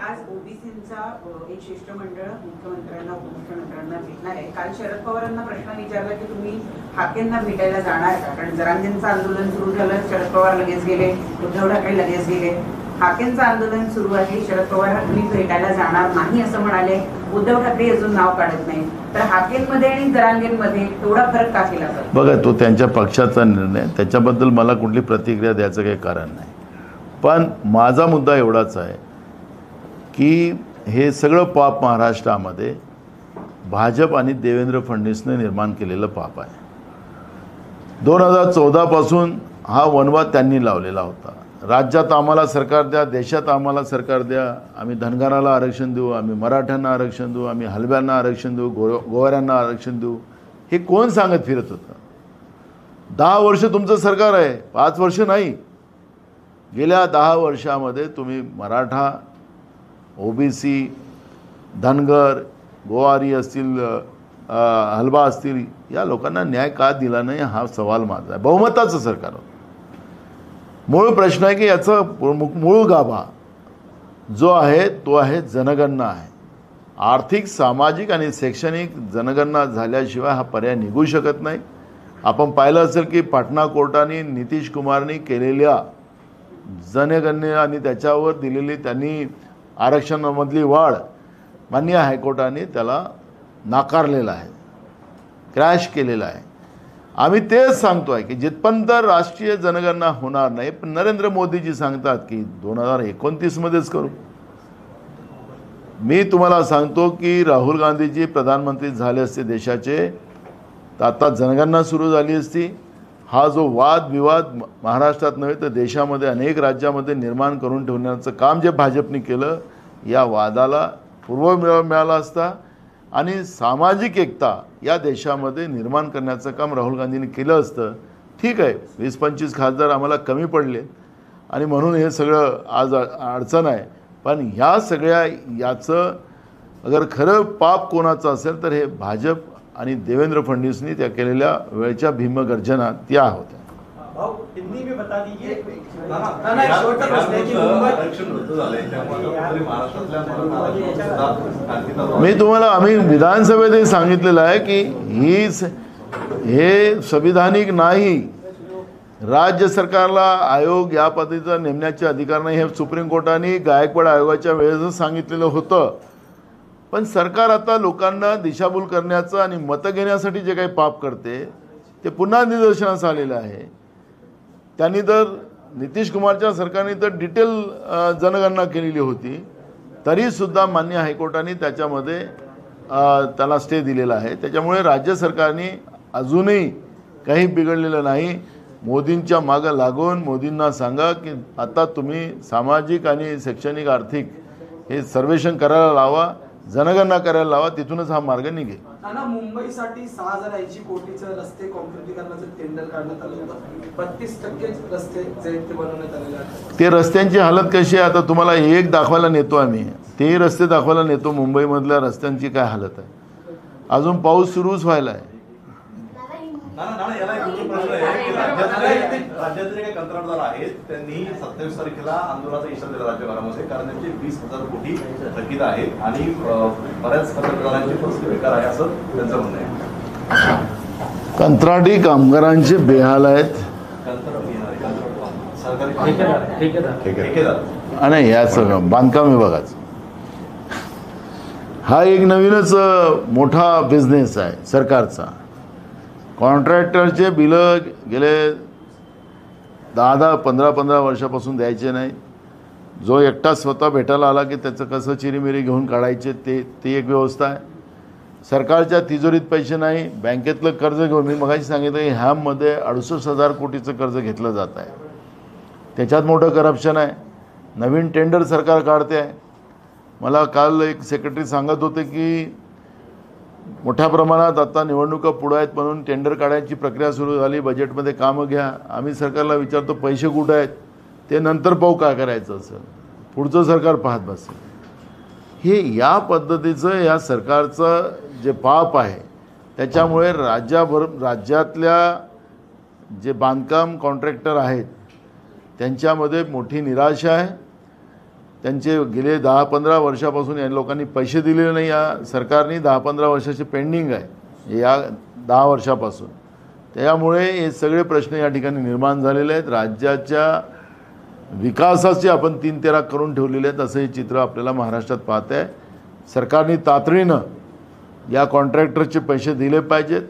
आज ओबीसींचा एक शिष्टमंडळ मुख्यमंत्र्यांना उपमुख्यमंत्र्यांना भेटणार आहे. काल शरद पवारांना प्रश्न विचारला की तुम्ही हाकेंना भेटायला जाणार का? कारण जरांगेंचं आंदोलन सुरू झालं, शरद पवार लगेच गेले, उद्धव ठाकरे लगेच गेले. हाकेंचं आंदोलन सुरू आहे, शरद पवार तुम्ही भेटायला जाणार नाही असं म्हणाले. उद्धव ठाकरे अजून नाव काढत नाही. तर हाकेंमध्ये आणि जरांगेंमध्ये थोडा फरक का केला जातो? बघा, तो त्यांच्या पक्षाचा निर्णय, त्याच्याबद्दल मला कुठली प्रतिक्रिया द्यायचं काही कारण नाही. पण माझा मुद्दा एवढाच आहे की हे सगळं पाप महाराष्ट्रामध्ये भाजप आणि देवेंद्र फडणवीसने निर्माण केलेलं पाप आहे. 2014 पासून हा वनवा त्यांनी लावलेला होता. राज्यात आम्हाला सरकार द्या, देशात आम्हाला सरकार द्या, आम्ही धनगराला आरक्षण देऊ, आम्ही मराठ्यांना आरक्षण देऊ, आम्ही हलव्यांना आरक्षण देऊ, गोवाऱ्यांना आरक्षण देऊ, हे कोण सांगत फिरत होतं? 10 वर्ष तुमचं सरकार आहे, 5 वर्ष नाही. गेल्या 10 वर्षामध्ये तुम्ही मराठा, ओबीसी, धनगर, गोवारी असतील, हलबा असतील, या लोकांना न्याय का दिला नाही हा सवाल माझा आहे. बहुमताचं सरकार. मूळ प्रश्न आहे की याचं मूळ गाभा जो आहे तो आहे जनगणना आहे. आर्थिक, सामाजिक आणि शैक्षणिक जनगणना झाल्याशिवाय हा पर्याय निघू शकत नाही. आपण पाहिलं असेल की पाटणा कोर्टाने नितीश कुमारनी केलेल्या जनगणना आणि त्याच्यावर दिलेली त्यांनी आरक्षणामधली वाढ माननीय हायकोर्टाने त्याला नाकारलेला आहे, क्रॅश केलेला आहे. आम्ही तेच सांगतोय की जिथपर्यंत राष्ट्रीय जनगणना होणार नाही, पण नरेंद्र मोदीजी सांगतात की 2029 मध्येच करू. मी तुम्हाला सांगतो की राहुल गांधीजी प्रधानमंत्री झाले असते देशाचे तर आता जनगणना सुरू झाली असती. हा जो वादविवाद महाराष्ट्रात नव्हे तर देशामध्ये अनेक राज्यामध्ये निर्माण करून ठेवण्याचं काम जे भाजपने केलं, या वादाला पूर्व मिळाला असता आणि सामाजिक एकता या देशामध्ये निर्माण करण्याचं काम राहुल गांधींनी केलं असतं. ठीक आहे, 20-25 खासदार आम्हाला कमी पडले आणि म्हणून हे सगळं आज अडचण आहे. पण ह्या सगळ्या याचं अगर खरं पाप कोणाचं असेल तर हे भाजप आणि देवेंद्र फडणवीसनी त्या केलेल्या वेळच्या भीमगर्जना त्या होत्या. भाऊ हिंदी में बता दीजिए. मी तुम्हाला आम्ही विधानसभेतही सांगितलेलं आहे की हे संविधानिक नाही. राज्य सरकारला आयोग या पद्धतीचा नेमण्याचे अधिकार नाही हे सुप्रीम कोर्टाने गायकवाड आयोगाच्या वेळेसच सांगितलेलं होतं. पण सरकार आता लोकांना दिशाभूल करण्याचं आणि मतं घेण्यासाठी जे काही पाप करते ते पुन्हा निदर्शनास आलेलं आहे. त्यांनी तर नितीश कुमारच्या सरकारने तर डिटेल जनगणना केलेली होती, तरीसुद्धा मान्य हायकोर्टाने त्याच्यामध्ये त्याला स्टे दिलेला आहे. त्याच्यामुळे राज्य सरकारने अजूनही काही बिघडलेलं नाही. मोदींच्या मागं लागून मोदींना सांगा की आता तुम्ही सामाजिक आणि शैक्षणिक आर्थिक हे सर्वेक्षण करायला लावा, जनगणना करायला लावा, तिथूनच हा मार्ग निघेल. मुंबईसाठी 6,080 कोटीचं रस्ते कॉन्क्रिटीकरणाचं टेंडर काढण्यात आलं होतं. 32% रस्ते जे ते बनवण्यात आलेले आहेत. ते रस्त्यांची हालत कशी आहे आता तुम्हाला एक दाखवायला नेतो आम्ही. तेही रस्ते दाखवायला नेतो. मुंबईमधल्या रस्त्यांची काय हालत आहे. अजून पाऊस सुरूच व्हायला आहे. याला एक प्रश्न आहे की राज्यातले काही कंत्राटदार आहेत त्यांनी 27 तारखेला आंदोलनाचा इशारा दिला राज्यभरामध्ये, कारण त्यांचे 20,000 कोटी थकीत आहेत आणि बऱ्याच कंत्राटदारांची परिस्थिती बेकार आहे असं त्यांचं म्हणणं आहे. कंत्राटी कामगारांचे बेहाल आहेत आणि ह्या सगळं बांधकाम विभागाचं हा एक नवीनच मोठा बिझनेस आहे सरकारचा. कॉन्ट्रॅक्टरचे बिलं गेले 10-10, 15-15 वर्षापासून द्यायचे नाही. जो एकटा स्वतः भेटायला आला की त्याचं कसं चिरीमिरी घेऊन काढायचे ते एक व्यवस्था आहे. सरकारच्या तिजोरीत पैसे नाही, बँकेतलं कर्ज घेऊन मी मगाशी सांगितलं की ह्यामध्ये 68,000 कोटीचं कर्ज घेतलं जात आहे. त्याच्यात मोठं करप्शन आहे. नवीन टेंडर सरकार काढते आहे. मला काल एक सेक्रेटरी सांगत होते की मोठ्या प्रमाणात आता निवडणुका पुढे आहेत म्हणून टेंडर काढायची प्रक्रिया सुरू झाली. बजेटमध्ये कामं घ्या. आम्ही सरकारला विचारतो पैसे कुठे आहेत, ते नंतर पाहू काय करायचं असेल, पुढचं सरकार पाहत बसेल. हे या पद्धतीचं या सरकारचं जे पाप आहे त्याच्यामुळे राज्यातल्या जे बांधकाम कॉन्ट्रॅक्टर आहेत त्यांच्यामध्ये मोठी निराशा आहे. त्यांचे गेले 10-15 वर्षापासून या लोकांनी पैसे दिलेले नाही. या सरकारने 10-15 वर्षाचे पेंडिंग आहे या 10 वर्षापासून. त्यामुळे हे सगळे प्रश्न या ठिकाणी निर्माण झालेले आहेत. राज्याच्या विकासाचे आपण 3-13 करून ठेवलेले आहेत असं हे चित्र आपल्याला महाराष्ट्रात पाहत आहे. सरकारने तातडीनं या कॉन्ट्रॅक्टरचे पैसे दिले पाहिजेत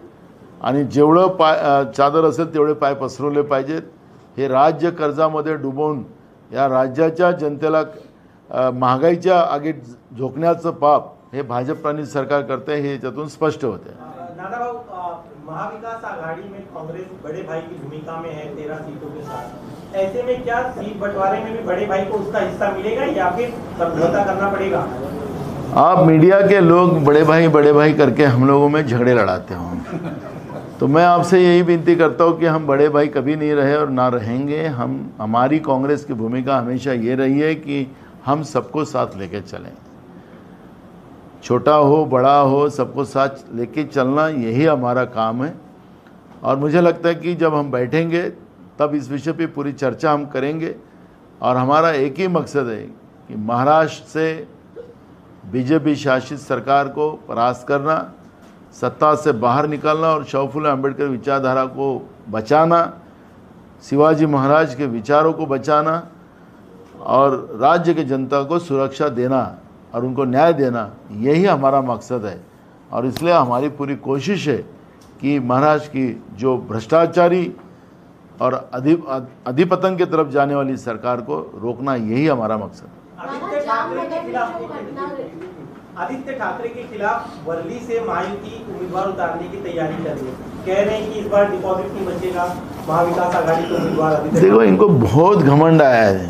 आणि जेवढं चादर असेल तेवढे पाय पसरवले पाहिजेत. हे राज्य कर्जामध्ये डुबवून या राज्याच्या जनतेला महागाईच्या आगीत झोकण्याचं पाप हे भाजप आणि सरकार करते हे याच्यातून स्पष्ट होते. नाना भाऊ, महाविकास आघाड़ी में कांग्रेस बड़े भाई की भूमिका में है 13 सीटों के साथ. ऐसे में क्या सीट बंटवारे में भी बड़े भाई को उसका हिस्सा मिलेगा या फिर समझौता करना पड़ेगा? आप मीडिया के लोग बड़े भाई करके हम लोगों में झगड़े लड़ाते हो. तो मैं आपसे यही विनती करता हूँ कि हम बड़े भाई कभी नहीं रहे और ना रहेंगे। हमारी कांग्रेस की भूमिका हमेशा ये रही है कि हम सबको साथ लेके चलें, छोटा हो बड़ा हो सबको साथ लेके चलना, यही हमारा काम है। और मुझे लगता है कि जब हम बैठेंगे तब इस विषय पे पूरी चर्चा हम करेंगे और हमारा एक ही मकसद है कि महाराष्ट्र से बीजेपी शासित सरकार को परास्त करना, सत्ता से बाहर निकालना और शव फुले अम्बेडकर विचारधारा को बचाना, शिवाजी महाराज के विचारों को बचाना और राज्य के जनता को सुरक्षा देना और उनको न्याय देना, यही हमारा मकसद है। और इसलिए हमारी पूरी कोशिश है कि महाराष्ट्र की जो भ्रष्टाचारी और अधिपतन की तरफ जाने वाली सरकार को रोकना, यही हमारा मकसद है। आदित्य ठाकरे के खिलाफ वर्ली से महायुति उम्मीदवार उतारने की तैयारी कर रही है, कह रहे हैं कि इस बार डिपॉजिट नहीं बचेगा, महाविकास आघाड़ी के उम्मीदवार। देखो, इनको बहुत घमंड आया है,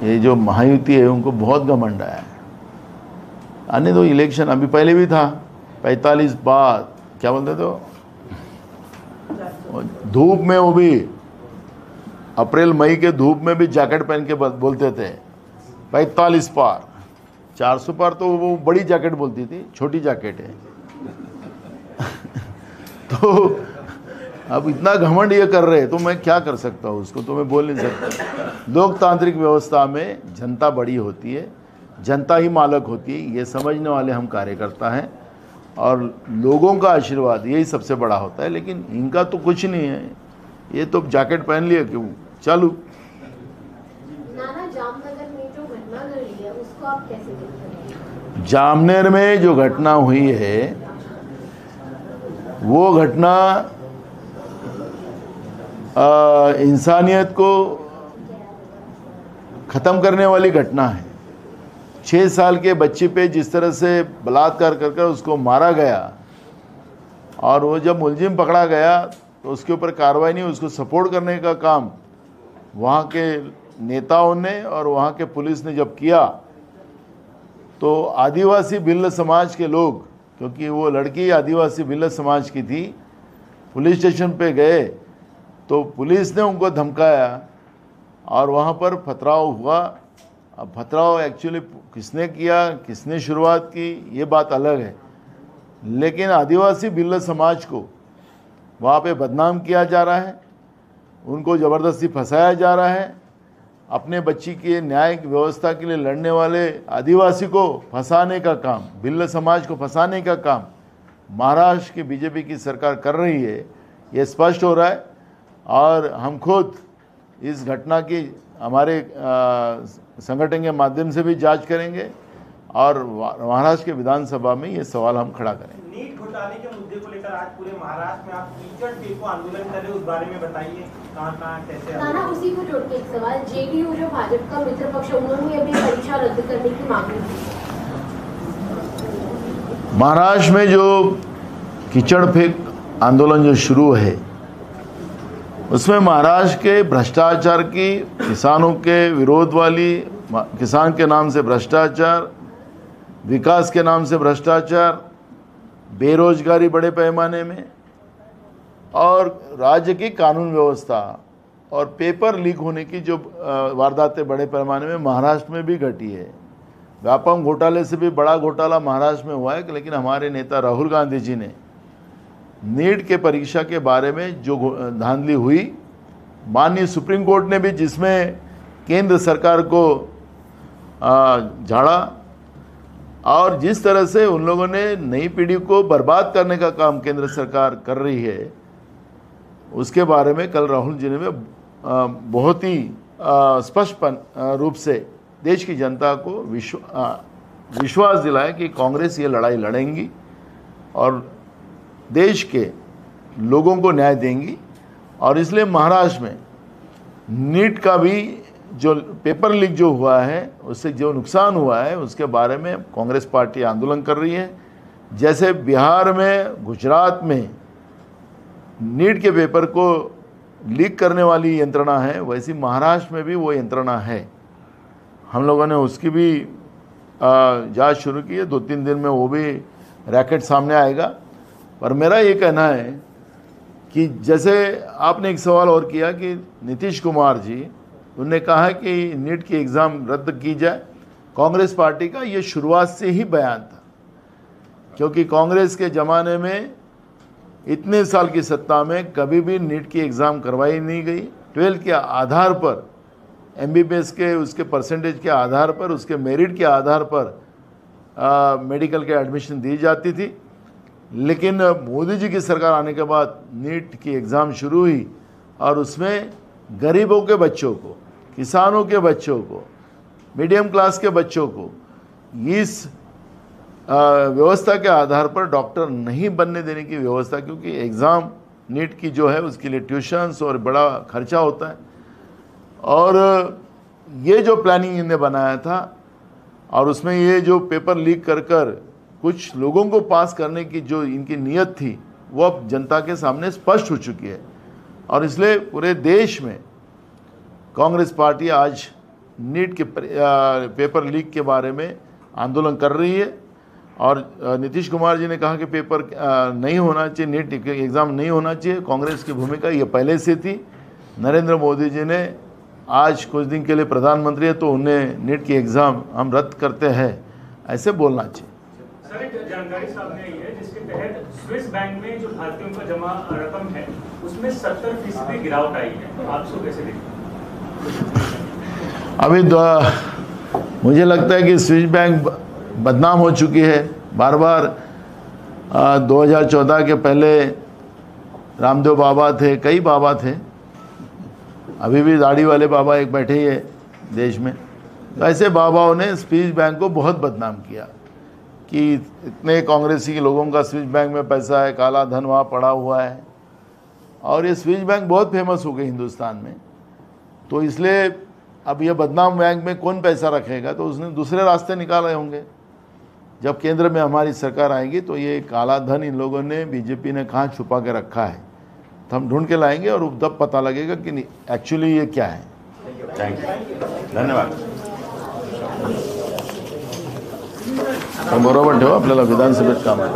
ये जो महायुति है उनको बहुत घमंड आया है। आने दो, इलेक्शन अभी पहले भी था, 45 बार क्या बोलते थे, धूप में, वो भी अप्रैल मई के धूप में भी जैकेट पहन के बोलते थे 45 पार। 400 पार तो वो बड़ी जैकेट बोलती थी, छोटी जैकेट है। तो अब इतना घमंड ये कर रहे हैं तो मैं क्या कर सकता हूँ, उसको तो मैं बोल नहीं सकता। लोकतांत्रिक व्यवस्था में जनता बड़ी होती है, जनता ही मालक होती है, ये समझने वाले हम कार्यकर्ता हैं और लोगों का आशीर्वाद यही सबसे बड़ा होता है। लेकिन इनका तो कुछ नहीं है, ये तो जैकेट पहन लिया क्यों, चालू। नाना, जामनगर में जो घटना घटी है उसको आप कैसे देखते हैं? जामनेर में जो घटना हुई है वो घटना इंसानियत को ख़त्म करने वाली घटना है। 6 साल के बच्चे पे जिस तरह से बलात्कार कर उसको मारा गया और वो जब मुलजिम पकड़ा गया तो उसके ऊपर कार्रवाई नहीं, उसको सपोर्ट करने का काम वहाँ के नेताओं ने और वहाँ के पुलिस ने जब किया तो आदिवासी भिल्ल समाज के लोग, क्योंकि वो लड़की आदिवासी भिल्ल समाज की थी, पुलिस स्टेशन पे गए तो पुलिस ने उनको धमकाया और वहाँ पर पथराव हुआ। अब पथराव एक्चुअली किसने किया, किसने शुरुआत की, ये बात अलग है, लेकिन आदिवासी भिल्ल समाज को वहाँ पे बदनाम किया जा रहा है, उनको ज़बरदस्ती फंसाया जा रहा है। अपने बच्ची के न्यायिक व्यवस्था के लिए लड़ने वाले आदिवासी को फंसाने का काम, भिल्ल समाज को फंसाने का काम महाराष्ट्र की बीजेपी की सरकार कर रही है, ये स्पष्ट हो रहा है। और हम खुद इस घटना की हमारे संगठन के माध्यम से भी जांच करेंगे और महाराष्ट्र के विधानसभा में ये सवाल हम खड़ा करेंगे। नीट घोटाले के मुद्दे को लेकर आज पूरे महाराष्ट्र में आप कीचड़ फेंको आंदोलन कर रहे, उस बारे में बताइए, कहाँ कैसे? नाना, उसी को जोड़ के एक सवाल, जेडीयू जो भाजपा का मित्र पक्ष, उन्होंने अभी परीक्षा रद्द करने की मांग की। महाराष्ट्र में जो कीचड़ फेंक आंदोलन जो शुरू है उसमें महाराष्ट्र के भ्रष्टाचार की, किसानों के विरोध वाली, किसान के नाम से भ्रष्टाचार, विकास के नाम से भ्रष्टाचार, बेरोजगारी बड़े पैमाने में और राज्य की कानून व्यवस्था और पेपर लीक होने की जो वारदातें बड़े पैमाने में महाराष्ट्र में भी घटी है। व्यापम घोटाले से भी बड़ा घोटाला महाराष्ट्र में हुआ है, लेकिन हमारे नेता राहुल गांधी जी ने नीट के परीक्षा के बारे में जो धांधली हुई, माननीय सुप्रीम कोर्ट ने भी जिसमें केंद्र सरकार को झाड़ा और जिस तरह से उन लोगों ने नई पीढ़ी को बर्बाद करने का काम केंद्र सरकार कर रही है, उसके बारे में कल राहुल जी ने बहुत ही स्पष्ट रूप से देश की जनता को विश्वास दिलाया कि कांग्रेस ये लड़ाई लड़ेंगी और देश के लोगों को न्याय देंगी। और इसलिए महाराष्ट्र में नीट का भी जो पेपर लीक जो हुआ है, उससे जो नुकसान हुआ है, उसके बारे में कांग्रेस पार्टी आंदोलन कर रही है। जैसे बिहार में, गुजरात में नीट के पेपर को लीक करने वाली यंत्रणा है, वैसी महाराष्ट्र में भी वो यंत्रणा है। हम लोगों ने उसकी भी जांच शुरू की है, 2-3 दिन में वो भी रैकेट सामने आएगा। पर मेरा ये कहना है कि जैसे आपने एक सवाल और किया कि नीतीश कुमार जी उन्होंने कहा कि नीट की एग्ज़ाम रद्द की जाए। कांग्रेस पार्टी का ये शुरुआत से ही बयान था, क्योंकि कांग्रेस के ज़माने में इतने साल की सत्ता में कभी भी नीट की एग्ज़ाम करवाई नहीं गई। 12 के आधार पर, MBBS के उसके परसेंटेज के आधार पर, उसके मेरिट के आधार पर मेडिकल के एडमिशन दी जाती थी। लेकिन मोदी जी की सरकार आने के बाद नीट की एग्ज़ाम शुरू हुई और उसमें गरीबों के बच्चों को, किसानों के बच्चों को, मीडियम क्लास के बच्चों को इस व्यवस्था के आधार पर डॉक्टर नहीं बनने देने की व्यवस्था, क्योंकि एग्ज़ाम नीट की जो है उसके लिए ट्यूशन्स और बड़ा खर्चा होता है। और ये जो प्लानिंग इन्होंने बनाया था और उसमें ये जो पेपर लीक कर कर कुछ लोगों को पास करने की जो इनकी नीयत थी वो अब जनता के सामने स्पष्ट हो चुकी है। और इसलिए पूरे देश में कांग्रेस पार्टी आज नीट के पेपर लीक के बारे में आंदोलन कर रही है। और नीतीश कुमार जी ने कहा कि पेपर नहीं होना चाहिए, नीट एग्ज़ाम नहीं होना चाहिए। कांग्रेस की भूमिका ये पहले से थी। नरेंद्र मोदी जी ने आज कुछ दिन के लिए प्रधानमंत्री है तो उन्हें नीट की एग्ज़ाम हम रद्द करते हैं ऐसे बोलना चाहिए। सर, एक जानकारी सामने आई है जिसके तहत स्विस बैंक में जो भारतीयों का जमा रकम है उसमें 70% गिरावट आई है। आप इसको कैसे देखते हैं? अभी मुझे लगता है कि स्विस बैंक बदनाम हो चुकी है। बार बार 2014 के पहले रामदेव बाबा थे, कई बाबा थे, अभी भी दाढ़ी वाले बाबा एक बैठे ही है देश में। ऐसे बाबाओं ने स्विस बैंक को बहुत बदनाम किया कि इतने कांग्रेसी के लोगों का स्विस बैंक में पैसा है, काला धन वहाँ पड़ा हुआ है। और ये स्विस बैंक बहुत फेमस हो गई हिंदुस्तान में। तो इसलिए अब ये बदनाम बैंक में कौन पैसा रखेगा, तो उसने दूसरे रास्ते निकाले होंगे। जब केंद्र में हमारी सरकार आएगी तो ये काला धन इन लोगों ने, बीजेपी ने कहाँ छुपा के रखा है तो हम ढूंढ के लाएंगे और तब पता लगेगा कि एक्चुअली ये क्या है। थैंक यू, धन्यवाद। बरोबर ठेवा, आपल्याला विधानसभेत काम आहे।